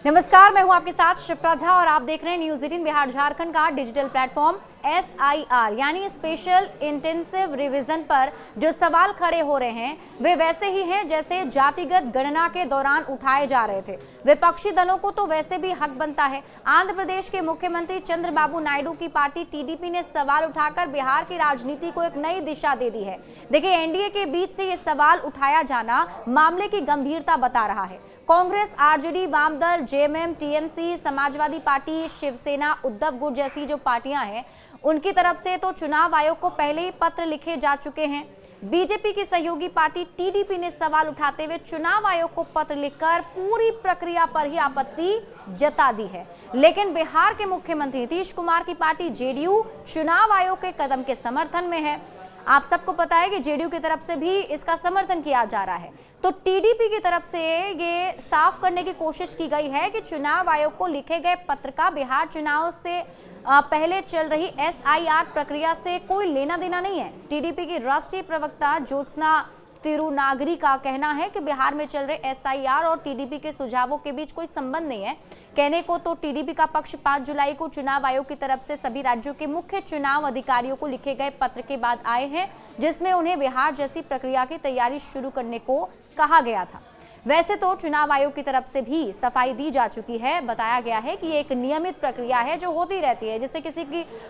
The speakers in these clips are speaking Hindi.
नमस्कार, मैं हूं आपके साथ शिप्रा झा और आप देख रहे हैं न्यूज़ 18 बिहार झारखंड का डिजिटल प्लेटफॉर्म SIR यानी स्पेशल इंटेंसिव रिवीजन पर जो सवाल खड़े हो रहे हैं वे वैसे ही हैं जैसे जातिगत गणना के दौरान उठाए जा रहे थे। विपक्षी दलों को तो वैसे भी हक बनता है। आंध्र प्रदेश के मुख्यमंत्री चंद्रबाबू नायडू की पार्टी TDP ने सवाल उठाकर बिहार की राजनीति को एक नई दिशा दे दी है। देखिए, NDA के बीच से ये सवाल उठाया जाना मामले की गंभीरता बता रहा है। कांग्रेस, RJD, वामदल, JMM, TMC, Samajwadi party, Shiv Sena, Uddhav गुट जैसी जो पार्टियां हैं उनकी तरफ से तो चुनाव आयोग को पहले ही पत्र लिखे जा चुके हैं। बीजेपी की सहयोगी पार्टी TDP ने सवाल उठाते हुए चुनाव आयोग को पत्र लिखकर पूरी प्रक्रिया पर ही आपत्ति जता दी है। लेकिन बिहार के मुख्यमंत्री नीतीश कुमार की पार्टी JDU चुनाव आयोग के कदम के समर्थन में है। आप सबको पता है कि JDU की तरफ से भी इसका समर्थन किया जा रहा है। तो TDP की तरफ से ये साफ करने की कोशिश की गई है कि चुनाव आयोग को लिखे गए पत्र का बिहार चुनाव से पहले चल रही SIR प्रक्रिया से कोई लेना देना नहीं है। TDP की राष्ट्रीय प्रवक्ता ज्योत्सना तिरुनागरी का कहना है कि बिहार में चल रहे SIR और TDP के सुझावों के बीच कोई संबंध नहीं है। कहने को तो TDP का पक्ष 5 जुलाई को चुनाव आयोग की तरफ से सभी राज्यों के मुख्य चुनाव अधिकारियों को लिखे गए पत्र के बाद आए हैं, जिसमें उन्हें बिहार जैसी प्रक्रिया की तैयारी शुरू करने को कहा गया था। वैसे तो चुनाव आयोग की तरफ से भी सफाई दी जा चुकी है। बताया गया है कि ये एक नियमित प्रक्रिया है जो होती रहती है, जिससे किसी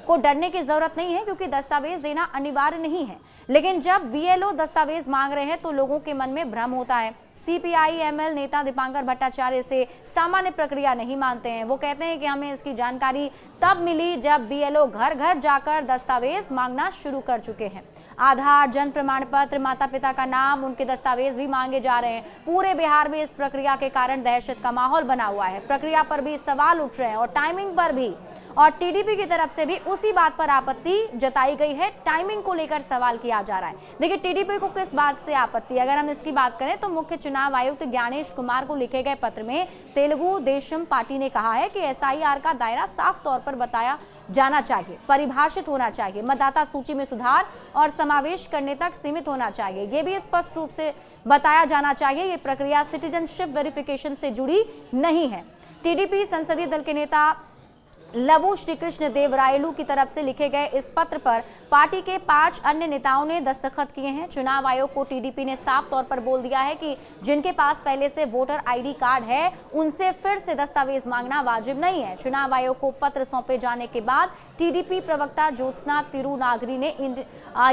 को डरने की जरूरत नहीं है, क्योंकि दस्तावेज देना अनिवार्य नहीं है। लेकिन जब BLO दस्तावेज मांग रहे हैं तो लोगों के मन में भ्रम होता है। CPI-ML नेता दीपांकर भट्टाचार्य से सामान्य प्रक्रिया नहीं मानते हैं। वो कहते हैं कि हमें इसकी जानकारी तब मिली जब BLO घर घर जाकर दस्तावेज मांगना शुरू कर चुके हैं। आधार, जन्म प्रमाण पत्र, माता पिता का नाम, उनके दस्तावेज भी मांगे जा रहे हैं। पूरे बिहार में इस प्रक्रिया के कारण दहशत का माहौल बना हुआ है। प्रक्रिया पर भी सवाल उठ रहे हैं और टाइमिंग पर भी। और TDP की तरफ से भी उसी बात पर आपत्ति जताई गई है। टाइमिंग को लेकर सवाल किया जा रहा है। देखिए, TDP को किस बात से आपत्ति, अगर हम इसकी बात करें तो मुख्य चुनाव आयुक्त ज्ञानेश कुमार को लिखे गए पत्र में तेलुगु देशम पार्टी ने कहा है कि SIR का दायरा साफ तौर पर बताया जाना चाहिए, परिभाषित होना चाहिए, मतदाता सूची में सुधार और समावेश करने तक सीमित होना चाहिए। ये भी स्पष्ट रूप से बताया जाना चाहिए ये प्रक्रिया सिटीजनशिप वेरिफिकेशन से जुड़ी नहीं है। TDP संसदीय दल के नेता लवु श्रीकृष्ण देवरायलू की तरफ से लिखे गए इस पत्र पर पार्टी के 5 अन्य नेताओं ने दस्तखत किए हैं। चुनाव आयोग को TDP ने साफ तौर पर बोल दिया है कि जिनके पास पहले से वोटर ID कार्ड है उनसे फिर से दस्तावेज मांगना वाजिब नहीं है। चुनाव आयोग को पत्र सौंपे जाने के बाद TDP प्रवक्ता ज्योत्सना तिरुनागरी ने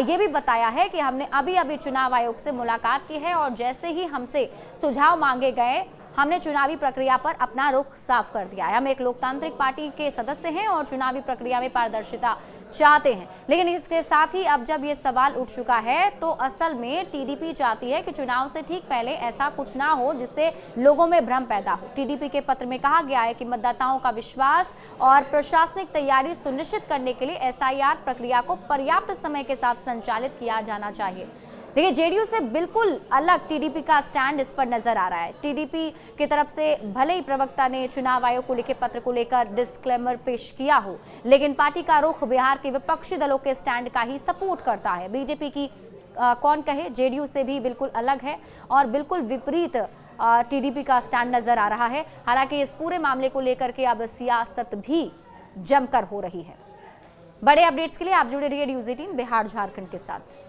ये भी बताया है कि हमने अभी चुनाव आयोग से मुलाकात की है और जैसे ही हमसे सुझाव मांगे गए हमने चुनावी प्रक्रिया पर अपना रुख साफ कर दिया है। हम एक लोकतांत्रिक पार्टी के सदस्य हैं और चुनावी प्रक्रिया में पारदर्शिता चाहते हैं। लेकिन इसके साथ ही अब जब ये सवाल उठ चुका है तो असल में TDP चाहती है कि चुनाव से ठीक पहले ऐसा कुछ ना हो जिससे लोगों में भ्रम पैदा हो। TDP के पत्र में कहा गया है कि मतदाताओं का विश्वास और प्रशासनिक तैयारी सुनिश्चित करने के लिए SIR प्रक्रिया को पर्याप्त समय के साथ संचालित किया जाना चाहिए। देखिए, JDU से बिल्कुल अलग TDP का स्टैंड इस पर नजर आ रहा है। TDP की तरफ से भले ही प्रवक्ता ने चुनाव आयोग को लिखे पत्र को लेकर डिस्क्लेमर पेश किया हो, लेकिन पार्टी का रुख बिहार के विपक्षी दलों के स्टैंड का ही सपोर्ट करता है। बीजेपी की कौन कहे, JDU से भी बिल्कुल अलग है और बिल्कुल विपरीत TDP का स्टैंड नजर आ रहा है। हालांकि इस पूरे मामले को लेकर के अब सियासत भी जमकर हो रही है। बड़े अपडेट्स के लिए आप जुड़े रहिए न्यूज़ 18 बिहार झारखंड के साथ।